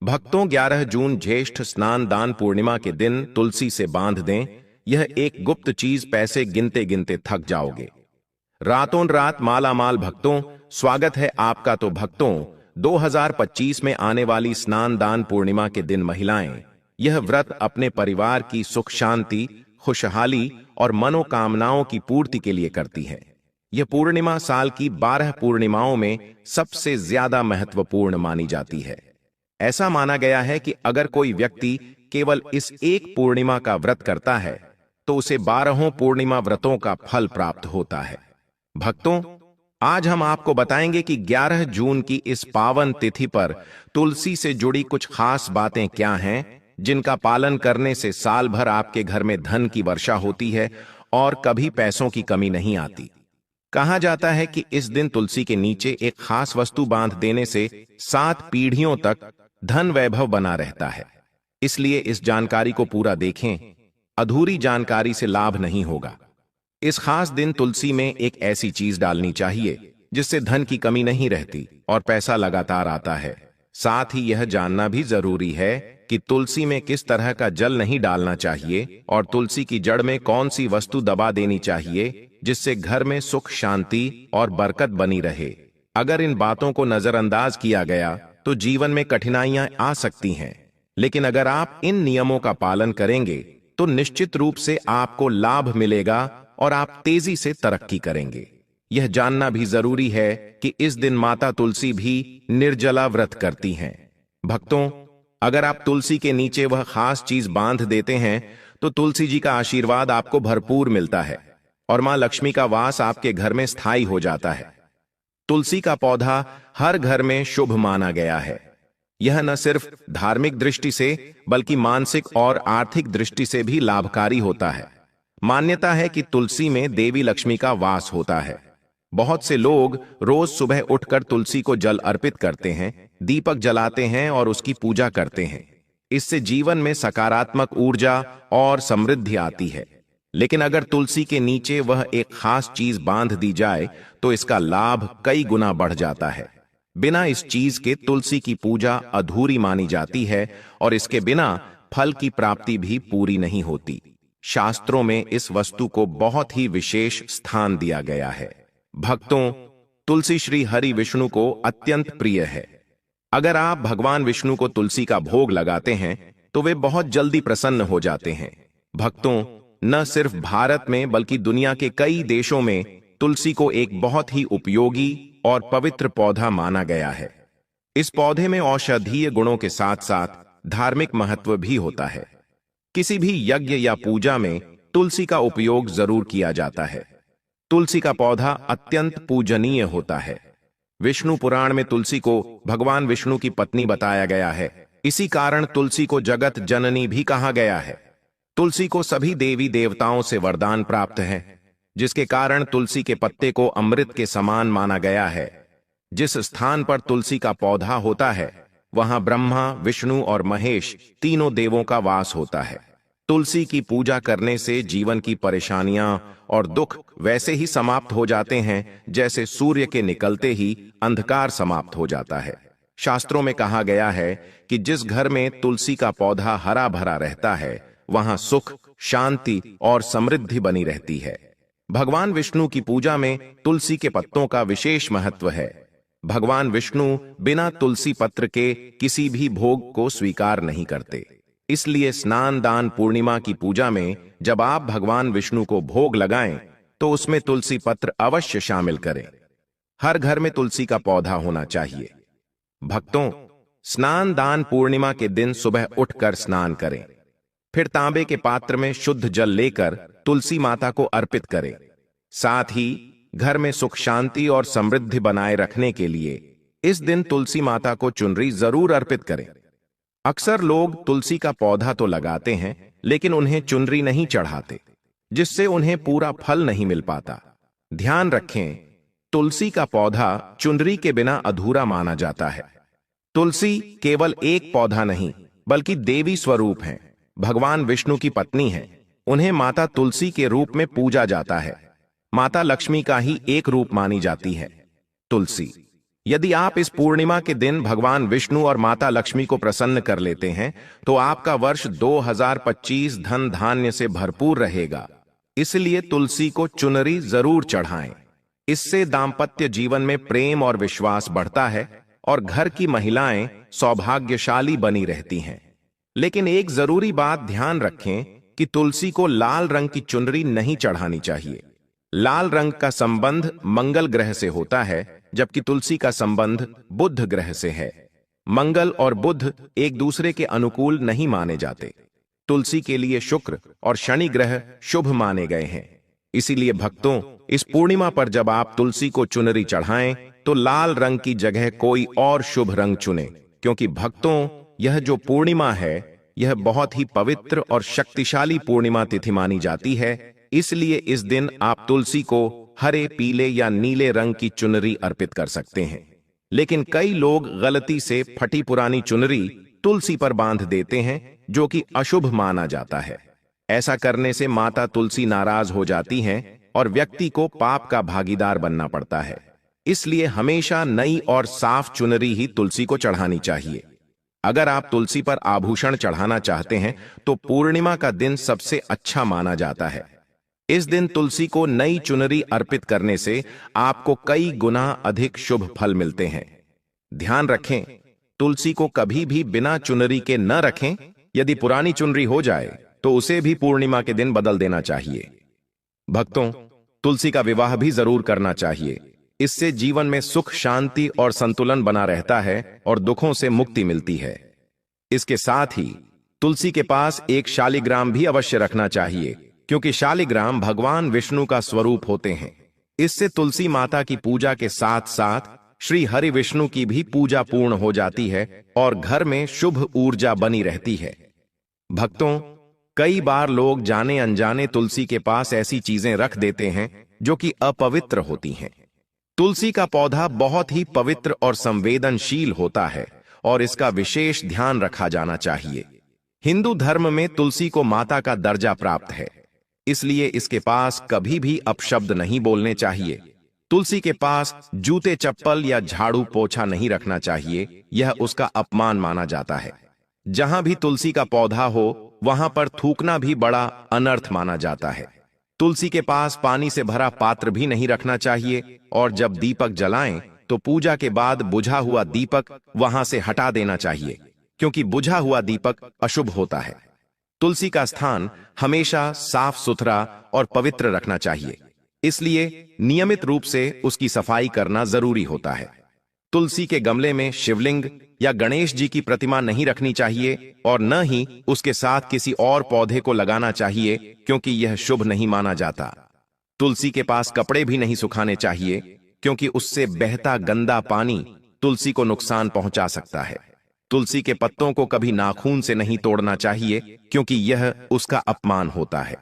भक्तों 11 जून ज्येष्ठ स्नान दान पूर्णिमा के दिन तुलसी से बांध दें। यह एक गुप्त चीज, पैसे गिनते गिनते थक जाओगे। रातों रात माला माल भक्तों, स्वागत है आपका। तो भक्तों, 2025 में आने वाली स्नान दान पूर्णिमा के दिन महिलाएं यह व्रत अपने परिवार की सुख शांति, खुशहाली और मनोकामनाओं की पूर्ति के लिए करती है। यह पूर्णिमा साल की 12 पूर्णिमाओं में सबसे ज्यादा महत्वपूर्ण मानी जाती है। ऐसा माना गया है कि अगर कोई व्यक्ति केवल इस एक पूर्णिमा का व्रत करता है तो उसे 12 पूर्णिमा व्रतों का फल प्राप्त होता है। भक्तों, आज हम आपको बताएंगे कि 11 जून की इस पावन तिथि पर तुलसी से जुड़ी कुछ खास बातें क्या हैं, जिनका पालन करने से साल भर आपके घर में धन की वर्षा होती है और कभी पैसों की कमी नहीं आती। कहा जाता है कि इस दिन तुलसी के नीचे एक खास वस्तु बांध देने से 7 पीढ़ियों तक धन वैभव बना रहता है। इसलिए इस जानकारी को पूरा देखें, अधूरी जानकारी से लाभ नहीं होगा। इस खास दिन तुलसी में एक ऐसी चीज डालनी चाहिए जिससे धन की कमी नहीं रहती और पैसा लगातार आता है। साथ ही यह जानना भी जरूरी है कि तुलसी में किस तरह का जल नहीं डालना चाहिए और तुलसी की जड़ में कौन सी वस्तु दबा देनी चाहिए जिससे घर में सुख शांति और बरकत बनी रहे। अगर इन बातों को नजरअंदाज किया गया तो जीवन में कठिनाइयां आ सकती हैं, लेकिन अगर आप इन नियमों का पालन करेंगे तो निश्चित रूप से आपको लाभ मिलेगा और आप तेजी से तरक्की करेंगे। यह जानना भी जरूरी है कि इस दिन माता तुलसी भी निर्जला व्रत करती हैं। भक्तों, अगर आप तुलसी के नीचे वह खास चीज बांध देते हैं तो तुलसी जी का आशीर्वाद आपको भरपूर मिलता है और मां लक्ष्मी का वास आपके घर में स्थायी हो जाता है। तुलसी का पौधा हर घर में शुभ माना गया है। यह न सिर्फ धार्मिक दृष्टि से बल्कि मानसिक और आर्थिक दृष्टि से भी लाभकारी होता है। मान्यता है कि तुलसी में देवी लक्ष्मी का वास होता है। बहुत से लोग रोज सुबह उठकर तुलसी को जल अर्पित करते हैं, दीपक जलाते हैं और उसकी पूजा करते हैं। इससे जीवन में सकारात्मक ऊर्जा और समृद्धि आती है। लेकिन अगर तुलसी के नीचे वह एक खास चीज बांध दी जाए तो इसका लाभ कई गुना बढ़ जाता है। बिना इस चीज के तुलसी की पूजा अधूरी मानी जाती है और इसके बिना फल की प्राप्ति भी पूरी नहीं होती। शास्त्रों में इस वस्तु को बहुत ही विशेष स्थान दिया गया है। भक्तों, तुलसी श्री हरि विष्णु को अत्यंत प्रिय है। अगर आप भगवान विष्णु को तुलसी का भोग लगाते हैं तो वे बहुत जल्दी प्रसन्न हो जाते हैं। भक्तों, न सिर्फ भारत में बल्कि दुनिया के कई देशों में तुलसी को एक बहुत ही उपयोगी और पवित्र पौधा माना गया है। इस पौधे में औषधीय गुणों के साथ साथ धार्मिक महत्व भी होता है। किसी भी यज्ञ या पूजा में तुलसी का उपयोग जरूर किया जाता है। तुलसी का पौधा अत्यंत पूजनीय होता है। विष्णु पुराण में तुलसी को भगवान विष्णु की पत्नी बताया गया है। इसी कारण तुलसी को जगत जननी भी कहा गया है। तुलसी को सभी देवी देवताओं से वरदान प्राप्त है, जिसके कारण तुलसी के पत्ते को अमृत के समान माना गया है। जिस स्थान पर तुलसी का पौधा होता है वहां ब्रह्मा, विष्णु और महेश तीनों देवों का वास होता है। तुलसी की पूजा करने से जीवन की परेशानियां और दुख वैसे ही समाप्त हो जाते हैं जैसे सूर्य के निकलते ही अंधकार समाप्त हो जाता है। शास्त्रों में कहा गया है कि जिस घर में तुलसी का पौधा हरा भरा रहता है वहां सुख, शांति और समृद्धि बनी रहती है। भगवान विष्णु की पूजा में तुलसी के पत्तों का विशेष महत्व है। भगवान विष्णु बिना तुलसी पत्र के किसी भी भोग को स्वीकार नहीं करते। इसलिए स्नान दान पूर्णिमा की पूजा में जब आप भगवान विष्णु को भोग लगाएं तो उसमें तुलसी पत्र अवश्य शामिल करें। हर घर में तुलसी का पौधा होना चाहिए। भक्तों, स्नान दान पूर्णिमा के दिन सुबह उठकर स्नान करें, फिर तांबे के पात्र में शुद्ध जल लेकर तुलसी माता को अर्पित करें। साथ ही घर में सुख शांति और समृद्धि बनाए रखने के लिए इस दिन तुलसी माता को चुनरी जरूर अर्पित करें। अक्सर लोग तुलसी का पौधा तो लगाते हैं लेकिन उन्हें चुनरी नहीं चढ़ाते, जिससे उन्हें पूरा फल नहीं मिल पाता। ध्यान रखें, तुलसी का पौधा चुनरी के बिना अधूरा माना जाता है। तुलसी केवल एक पौधा नहीं बल्कि देवी स्वरूप है, भगवान विष्णु की पत्नी है। उन्हें माता तुलसी के रूप में पूजा जाता है। माता लक्ष्मी का ही एक रूप मानी जाती है तुलसी। यदि आप इस पूर्णिमा के दिन भगवान विष्णु और माता लक्ष्मी को प्रसन्न कर लेते हैं तो आपका वर्ष 2025 धन धान्य से भरपूर रहेगा। इसलिए तुलसी को चुनरी जरूर चढ़ाएं। इससे दांपत्य जीवन में प्रेम और विश्वास बढ़ता है और घर की महिलाएं सौभाग्यशाली बनी रहती हैं। लेकिन एक जरूरी बात ध्यान रखें कि तुलसी को लाल रंग की चुनरी नहीं चढ़ानी चाहिए। लाल रंग का संबंध मंगल ग्रह से होता है, जबकि तुलसी का संबंध बुध ग्रह से है। मंगल और बुध एक दूसरे के अनुकूल नहीं माने जाते। तुलसी के लिए शुक्र और शनि ग्रह शुभ माने गए हैं। इसीलिए भक्तों, इस पूर्णिमा पर जब आप तुलसी को चुनरी चढ़ाएं तो लाल रंग की जगह कोई और शुभ रंग चुनें, क्योंकि भक्तों, यह जो पूर्णिमा है यह बहुत ही पवित्र और शक्तिशाली पूर्णिमा तिथि मानी जाती है। इसलिए इस दिन आप तुलसी को हरे, पीले या नीले रंग की चुनरी अर्पित कर सकते हैं। लेकिन कई लोग गलती से फटी पुरानी चुनरी तुलसी पर बांध देते हैं, जो कि अशुभ माना जाता है। ऐसा करने से माता तुलसी नाराज हो जाती हैं और व्यक्ति को पाप का भागीदार बनना पड़ता है। इसलिए हमेशा नई और साफ चुनरी ही तुलसी को चढ़ानी चाहिए। अगर आप तुलसी पर आभूषण चढ़ाना चाहते हैं तो पूर्णिमा का दिन सबसे अच्छा माना जाता है। इस दिन तुलसी को नई चुनरी अर्पित करने से आपको कई गुना अधिक शुभ फल मिलते हैं। ध्यान रखें, तुलसी को कभी भी बिना चुनरी के न रखें। यदि पुरानी चुनरी हो जाए तो उसे भी पूर्णिमा के दिन बदल देना चाहिए। भक्तों, तुलसी का विवाह भी जरूर करना चाहिए। इससे जीवन में सुख, शांति और संतुलन बना रहता है और दुखों से मुक्ति मिलती है। इसके साथ ही तुलसी के पास एक शालिग्राम भी अवश्य रखना चाहिए, क्योंकि शालिग्राम भगवान विष्णु का स्वरूप होते हैं। इससे तुलसी माता की पूजा के साथ साथ श्री हरि विष्णु की भी पूजा पूर्ण हो जाती है और घर में शुभ ऊर्जा बनी रहती है। भक्तों, कई बार लोग जाने अनजाने तुलसी के पास ऐसी चीजें रख देते हैं जो कि अपवित्र होती हैं। तुलसी का पौधा बहुत ही पवित्र और संवेदनशील होता है और इसका विशेष ध्यान रखा जाना चाहिए। हिंदू धर्म में तुलसी को माता का दर्जा प्राप्त है, इसलिए इसके पास कभी भी अपशब्द नहीं बोलने चाहिए। तुलसी के पास जूते, चप्पल या झाड़ू पोछा नहीं रखना चाहिए, यह उसका अपमान माना जाता है। जहां भी तुलसी का पौधा हो वहां पर थूकना भी बड़ा अनर्थ माना जाता है। तुलसी के पास पानी से भरा पात्र भी नहीं रखना चाहिए और जब दीपक जलाएं तो पूजा के बाद बुझा हुआ दीपक वहां से हटा देना चाहिए, क्योंकि बुझा हुआ दीपक अशुभ होता है। तुलसी का स्थान हमेशा साफ सुथरा और पवित्र रखना चाहिए, इसलिए नियमित रूप से उसकी सफाई करना जरूरी होता है। तुलसी के गमले में शिवलिंग या गणेश जी की प्रतिमा नहीं रखनी चाहिए और न ही उसके साथ किसी और पौधे को लगाना चाहिए, क्योंकि यह शुभ नहीं माना जाता। तुलसी के पास कपड़े भी नहीं सुखाने चाहिए, क्योंकि उससे बहता गंदा पानी तुलसी को नुकसान पहुंचा सकता है। तुलसी के पत्तों को कभी नाखून से नहीं तोड़ना चाहिए, क्योंकि यह उसका अपमान होता है।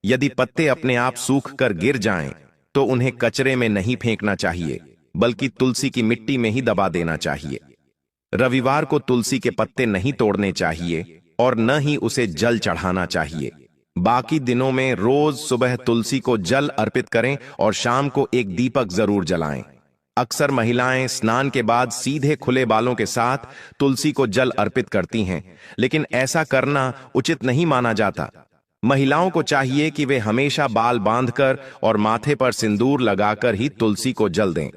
यदि पत्ते अपने आप सूख कर गिर जाएं, तो उन्हें कचरे में नहीं फेंकना चाहिए, बल्कि तुलसी की मिट्टी में ही दबा देना चाहिए। रविवार को तुलसी के पत्ते नहीं तोड़ने चाहिए और न ही उसे जल चढ़ाना चाहिए। बाकी दिनों में रोज सुबह तुलसी को जल अर्पित करें और शाम को एक दीपक जरूर जलाएं। अक्सर महिलाएं स्नान के बाद सीधे खुले बालों के साथ तुलसी को जल अर्पित करती हैं, लेकिन ऐसा करना उचित नहीं माना जाता। महिलाओं को चाहिए कि वे हमेशा बाल बांधकर और माथे पर सिंदूर लगाकर ही तुलसी को जल दें।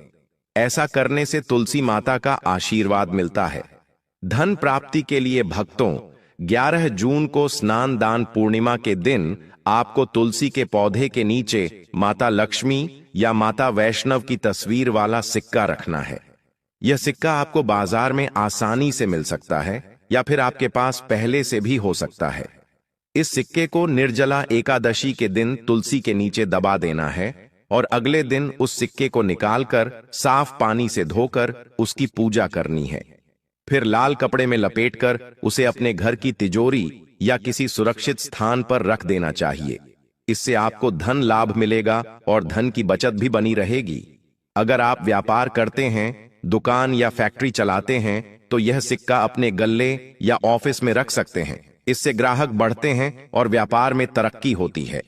ऐसा करने से तुलसी माता का आशीर्वाद मिलता है। धन प्राप्ति के लिए भक्तों, 11 जून को स्नान दान पूर्णिमा के दिन आपको तुलसी के पौधे के नीचे माता लक्ष्मी या माता वैष्णव की तस्वीर वाला सिक्का रखना है। यह सिक्का आपको बाजार में आसानी से मिल सकता है या फिर आपके पास पहले से भी हो सकता है। इस सिक्के को निर्जला एकादशी के दिन तुलसी के नीचे दबा देना है और अगले दिन उस सिक्के को निकालकर साफ पानी से धोकर उसकी पूजा करनी है। फिर लाल कपड़े में लपेटकर उसे अपने घर की तिजोरी या किसी सुरक्षित स्थान पर रख देना चाहिए। इससे आपको धन लाभ मिलेगा और धन की बचत भी बनी रहेगी। अगर आप व्यापार करते हैं, दुकान या फैक्ट्री चलाते हैं, तो यह सिक्का अपने गल्ले या ऑफिस में रख सकते हैं। इससे ग्राहक बढ़ते हैं और व्यापार में तरक्की होती है।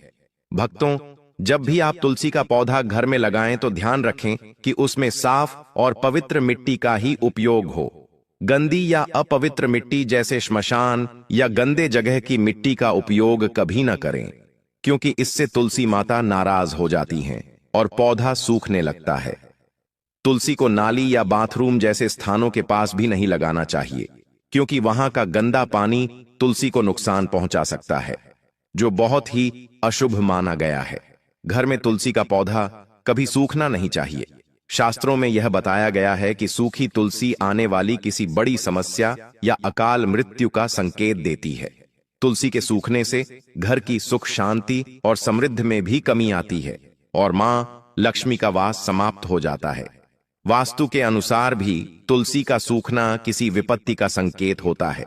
भक्तों, जब भी आप तुलसी का पौधा घर में लगाएं तो ध्यान रखें कि उसमें साफ और पवित्र मिट्टी का ही उपयोग हो। गंदी या अपवित्र मिट्टी जैसे श्मशान या गंदे जगह की मिट्टी का उपयोग कभी न करें, क्योंकि इससे तुलसी माता नाराज हो जाती हैं और पौधा सूखने लगता है। तुलसी को नाली या बाथरूम जैसे स्थानों के पास भी नहीं लगाना चाहिए, क्योंकि वहां का गंदा पानी तुलसी को नुकसान पहुंचा सकता है, जो बहुत ही अशुभ माना गया है। घर में तुलसी का पौधा कभी सूखना नहीं चाहिए। शास्त्रों में यह बताया गया है कि सूखी तुलसी आने वाली किसी बड़ी समस्या या अकाल मृत्यु का संकेत देती है। तुलसी के सूखने से घर की सुख शांति और समृद्धि में भी कमी आती है और मां लक्ष्मी का वास समाप्त हो जाता है। वास्तु के अनुसार भी तुलसी का सूखना किसी विपत्ति का संकेत होता है।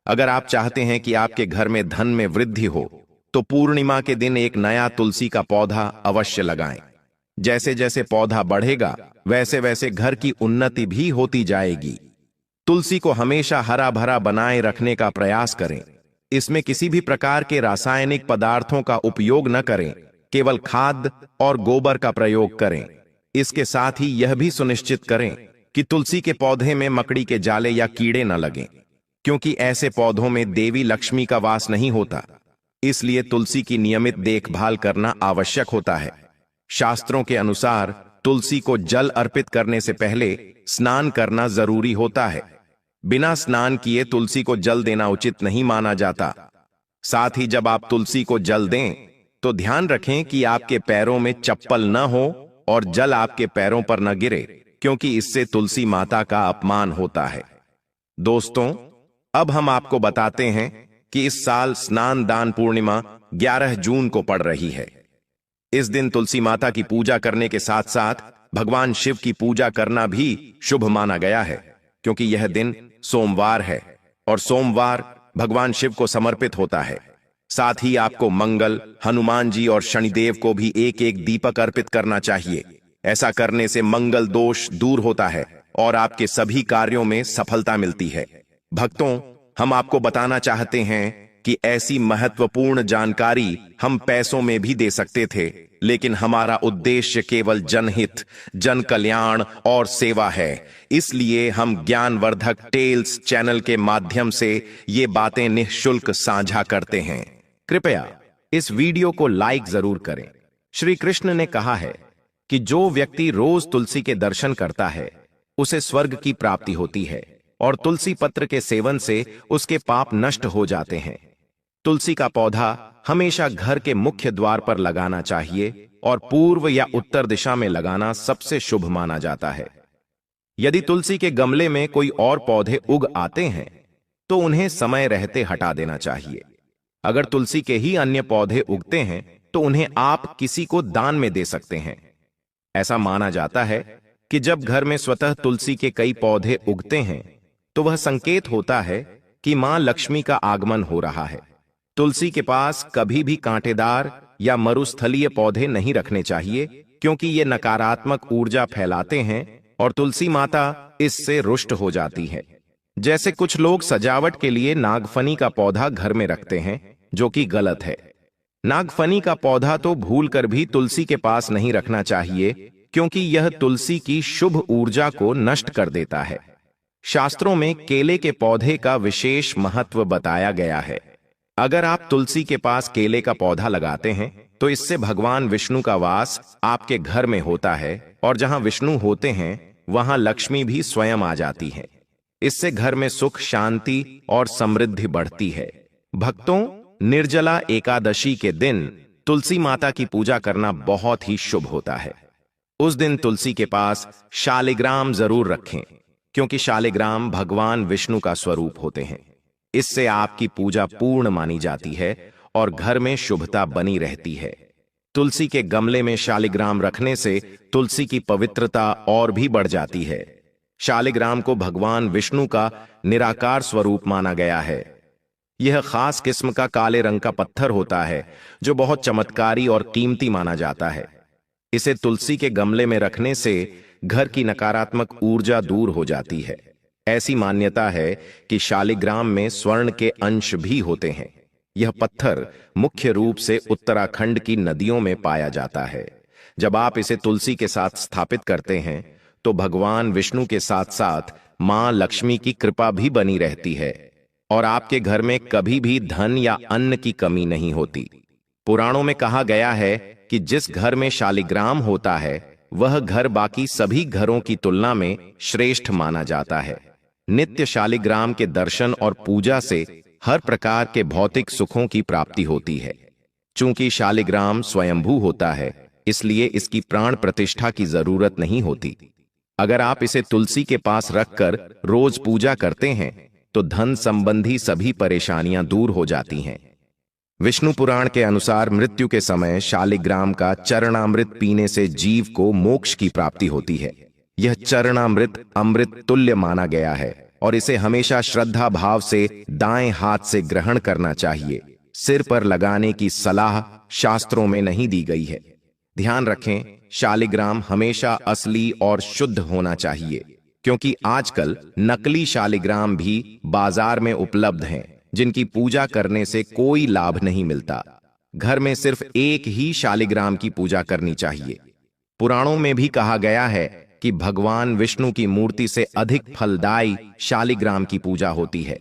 अगर आप चाहते हैं कि आपके घर में धन में वृद्धि हो तो पूर्णिमा के दिन एक नया तुलसी का पौधा अवश्य लगाएं। जैसे जैसे पौधा बढ़ेगा वैसे वैसे घर की उन्नति भी होती जाएगी। तुलसी को हमेशा हरा भरा बनाए रखने का प्रयास करें। इसमें किसी भी प्रकार के रासायनिक पदार्थों का उपयोग न करें, केवल खाद और गोबर का प्रयोग करें। इसके साथ ही यह भी सुनिश्चित करें कि तुलसी के पौधे में मकड़ी के जाले या कीड़े न लगें, क्योंकि ऐसे पौधों में देवी लक्ष्मी का वास नहीं होता। इसलिए तुलसी की नियमित देखभाल करना आवश्यक होता है। शास्त्रों के अनुसार तुलसी को जल अर्पित करने से पहले स्नान करना जरूरी होता है। बिना स्नान किए तुलसी को जल देना उचित नहीं माना जाता। साथ ही जब आप तुलसी को जल दें तो ध्यान रखें कि आपके पैरों में चप्पल न हो और जल आपके पैरों पर न गिरे, क्योंकि इससे तुलसी माता का अपमान होता है। दोस्तों, अब हम आपको बताते हैं कि इस साल स्नान दान पूर्णिमा 11 जून को पड़ रही है। इस दिन तुलसी माता की पूजा करने के साथ साथ भगवान शिव की पूजा करना भी शुभ माना गया है, क्योंकि यह दिन सोमवार है और सोमवार भगवान शिव को समर्पित होता है। साथ ही आपको मंगल, हनुमान जी और शनिदेव को भी एक एक दीपक अर्पित करना चाहिए। ऐसा करने से मंगल दोष दूर होता है और आपके सभी कार्यों में सफलता मिलती है। भक्तों, हम आपको बताना चाहते हैं कि ऐसी महत्वपूर्ण जानकारी हम पैसों में भी दे सकते थे, लेकिन हमारा उद्देश्य केवल जनहित, जन कल्याण और सेवा है। इसलिए हम ज्ञानवर्धक टेल्स चैनल के माध्यम से ये बातें निःशुल्क साझा करते हैं। कृपया इस वीडियो को लाइक जरूर करें। श्री कृष्ण ने कहा है कि जो व्यक्ति रोज तुलसी के दर्शन करता है उसे स्वर्ग की प्राप्ति होती है और तुलसी पत्र के सेवन से उसके पाप नष्ट हो जाते हैं। तुलसी का पौधा हमेशा घर के मुख्य द्वार पर लगाना चाहिए और पूर्व या उत्तर दिशा में लगाना सबसे शुभ माना जाता है। यदि तुलसी के गमले में कोई और पौधे उग आते हैं तो उन्हें समय रहते हटा देना चाहिए। अगर तुलसी के ही अन्य पौधे उगते हैं तो उन्हें आप किसी को दान में दे सकते हैं। ऐसा माना जाता है कि जब घर में स्वतः तुलसी के कई पौधे उगते हैं तो वह संकेत होता है कि मां लक्ष्मी का आगमन हो रहा है। तुलसी के पास कभी भी कांटेदार या मरुस्थलीय पौधे नहीं रखने चाहिए, क्योंकि ये नकारात्मक ऊर्जा फैलाते हैं और तुलसी माता इससे रुष्ट हो जाती है। जैसे कुछ लोग सजावट के लिए नागफनी का पौधा घर में रखते हैं, जो कि गलत है। नागफनी का पौधा तो भूलकर भी तुलसी के पास नहीं रखना चाहिए, क्योंकि यह तुलसी की शुभ ऊर्जा को नष्ट कर देता है। शास्त्रों में केले के पौधे का विशेष महत्व बताया गया है। अगर आप तुलसी के पास केले का पौधा लगाते हैं तो इससे भगवान विष्णु का वास आपके घर में होता है और जहां विष्णु होते हैं वहां लक्ष्मी भी स्वयं आ जाती है। इससे घर में सुख, शांति और समृद्धि बढ़ती है। भक्तों, निर्जला एकादशी के दिन तुलसी माता की पूजा करना बहुत ही शुभ होता है। उस दिन तुलसी के पास शालिग्राम जरूर रखें, क्योंकि शालिग्राम भगवान विष्णु का स्वरूप होते हैं। इससे आपकी पूजा पूर्ण मानी जाती है और घर में शुभता बनी रहती है। तुलसी के गमले में शालिग्राम रखने से तुलसी की पवित्रता और भी बढ़ जाती है। शालिग्राम को भगवान विष्णु का निराकार स्वरूप माना गया है। यह खास किस्म का काले रंग का पत्थर होता है जो बहुत चमत्कारी और कीमती माना जाता है। इसे तुलसी के गमले में रखने से घर की नकारात्मक ऊर्जा दूर हो जाती है। ऐसी मान्यता है कि शालिग्राम में स्वर्ण के अंश भी होते हैं। यह पत्थर मुख्य रूप से उत्तराखंड की नदियों में पाया जाता है। जब आप इसे तुलसी के साथ स्थापित करते हैं तो भगवान विष्णु के साथ साथ मां लक्ष्मी की कृपा भी बनी रहती है और आपके घर में कभी भी धन या अन्न की कमी नहीं होती। पुराणों में कहा गया है कि जिस घर में शालिग्राम होता है वह घर बाकी सभी घरों की तुलना में श्रेष्ठ माना जाता है। नित्य शालिग्राम के दर्शन और पूजा से हर प्रकार के भौतिक सुखों की प्राप्ति होती है। चूंकि शालिग्राम स्वयंभू होता है इसलिए इसकी प्राण प्रतिष्ठा की जरूरत नहीं होती। अगर आप इसे तुलसी के पास रखकर रोज पूजा करते हैं तो धन संबंधी सभी परेशानियां दूर हो जाती हैं। विष्णु पुराण के अनुसार मृत्यु के समय शालिग्राम का चरणामृत पीने से जीव को मोक्ष की प्राप्ति होती है। यह चरणामृत अमृत तुल्य माना गया है और इसे हमेशा श्रद्धा भाव से दाएं हाथ से ग्रहण करना चाहिए। सिर पर लगाने की सलाह शास्त्रों में नहीं दी गई है। ध्यान रखें, शालिग्राम हमेशा असली और शुद्ध होना चाहिए, क्योंकि आजकल नकली शालिग्राम भी बाजार में उपलब्ध हैं, जिनकी पूजा करने से कोई लाभ नहीं मिलता। घर में सिर्फ एक ही शालिग्राम की पूजा करनी चाहिए। पुराणों में भी कहा गया है कि भगवान विष्णु की मूर्ति से अधिक फलदायी शालिग्राम की पूजा होती है।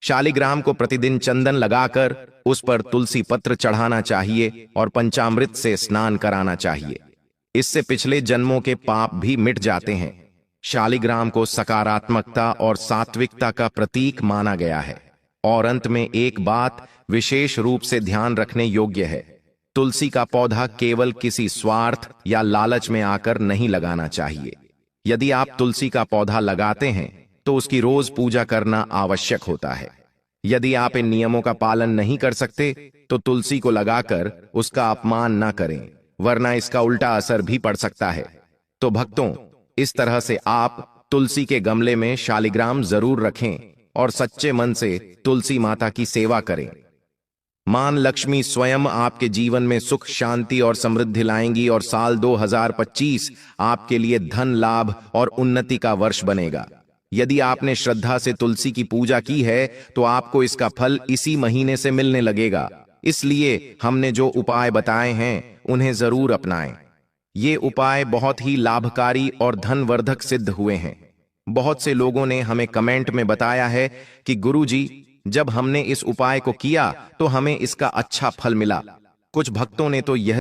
शालिग्राम को प्रतिदिन चंदन लगाकर उस पर तुलसी पत्र चढ़ाना चाहिए और पंचामृत से स्नान कराना चाहिए। इससे पिछले जन्मों के पाप भी मिट जाते हैं। शालिग्राम को सकारात्मकता और सात्विकता का प्रतीक माना गया है। और अंत में एक बात विशेष रूप से ध्यान रखने योग्य है, तुलसी का पौधा केवल किसी स्वार्थ या लालच में आकर नहीं लगाना चाहिए। यदि आप तुलसी का पौधा लगाते हैं तो उसकी रोज पूजा करना आवश्यक होता है। यदि आप इन नियमों का पालन नहीं कर सकते तो तुलसी को लगाकर उसका अपमान न करें, वरना इसका उल्टा असर भी पड़ सकता है। तो भक्तों, इस तरह से आप तुलसी के गमले में शालिग्राम जरूर रखें और सच्चे मन से तुलसी माता की सेवा करें। मां लक्ष्मी स्वयं आपके जीवन में सुख, शांति और समृद्धि लाएंगी और साल 2025 आपके लिए धन लाभ और उन्नति का वर्ष बनेगा। यदि आपने श्रद्धा से तुलसी की पूजा की है तो आपको इसका फल इसी महीने से मिलने लगेगा। इसलिए हमने जो उपाय बताए हैं उन्हें जरूर अपनाएं। ये उपाय बहुत ही लाभकारी और धनवर्धक सिद्ध हुए हैं। बहुत से लोगों ने हमें कमेंट में बताया है कि गुरुजी, जब हमने इस उपाय को किया तो हमें इसका अच्छा फल मिला। कुछ भक्तों ने तो यह